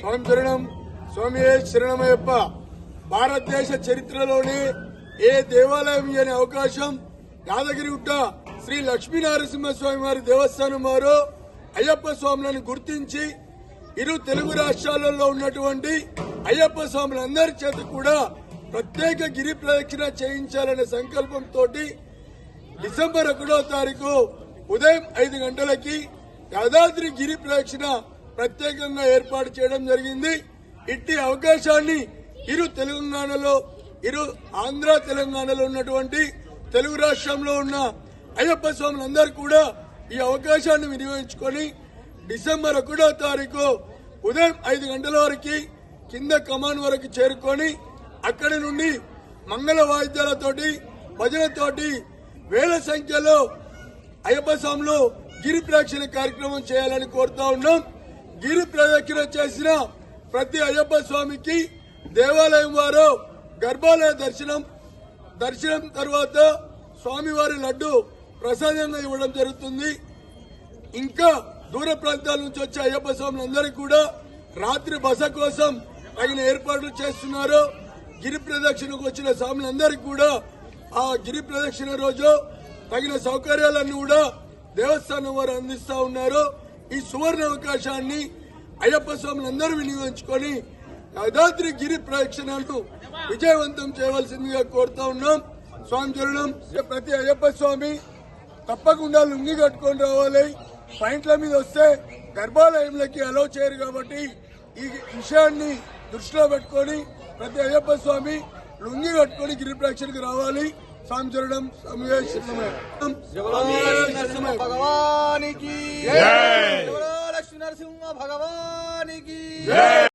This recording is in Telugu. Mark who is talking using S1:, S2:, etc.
S1: స్వామి శరణం స్వామి శరణమయ్యప్ప. భారతదేశ చరిత్రలోనే ఏ దేవాలయం ఇయ్యని అవకాశం యాదగిరిగుట్ట శ్రీ లక్ష్మీనరసింహస్వామి వారి దేవస్థానం వారు అయ్యప్ప స్వాములను గుర్తించి ఇరు తెలుగు రాష్ట్రాలలో ఉన్నటువంటి అయ్యప్ప స్వాములందరి చేత కూడా ప్రత్యేక గిరి ప్రదక్షిణ చేయించాలనే సంకల్పంతో డిసెంబర్ 1వ తారీఖు ఉదయం 5 గంటలకి యాదాద్రి గిరి ప్రదక్షిణ ప్రత్యేకంగా ఏర్పాటు చేయడం జరిగింది. ఇట్టి అవకాశాన్ని ఇరు ఆంధ్ర తెలంగాణలో ఉన్నటువంటి తెలుగు రాష్ట్రంలో ఉన్న అయ్యప్ప స్వాములందరూ కూడా ఈ అవకాశాన్ని వినియోగించుకొని డిసెంబర్ 1వ తారీఖు ఉదయం 5 గంటల వరకు కింద కమాన్ వరకు చేరుకొని అక్కడి నుండి మంగళ వాయిద్యాలతోటి భజనతోటి వేల సంఖ్యలో అయ్యప్ప స్వాములు గిరి ప్రదక్షిణ కార్యక్రమం చేయాలని కోరుతా ఉన్నాం. గిరి ప్రదక్షిణ చేసిన ప్రతి అయ్యప్ప స్వామికి దేవాలయం వారు గర్భాలయ దర్శనం తర్వాత స్వామివారి లడ్డు ప్రసాదంగా ఇవ్వడం జరుగుతుంది. ఇంకా దూర ప్రాంతాల నుంచి వచ్చే అయ్యప్ప స్వాములందరికీ కూడా రాత్రి బస కోసం తగిన ఏర్పాట్లు చేస్తున్నారు. గిరి ప్రదక్షిణకు వచ్చిన స్వాములందరికీ కూడా ఆ గిరి ప్రదక్షిణ రోజు తగిన సౌకర్యాలన్నీ కూడా దేవస్థానం వారు అందిస్తా ఉన్నారు. ఈ సువర్ణ అవకాశాన్ని అయ్యప్ప స్వాములందరూ వినియోగించుకొని యాదాద్రి గిరి ప్రదక్షిణను విజయవంతం చేయవలసిందిగా కోరుతా ఉన్నాం. స్వామి చరణం. ప్రతి అయ్యప్ప స్వామి తప్పకుండా లుంగి కట్టుకొని రావాలి. పాయింట్ల మీద వస్తే గర్భాలయంలోకి అలౌ చేయరు కాబట్టి ఈ విషయాన్ని దృష్టిలో పెట్టుకొని ప్రతి అయ్యప్ప స్వామి లుంగి కట్టుకొని గిరి ప్రదక్షిణకు రావాలి. స్వామి చరణం.
S2: భగవానికి లక్ష్మీ నరసింహ భగవానికి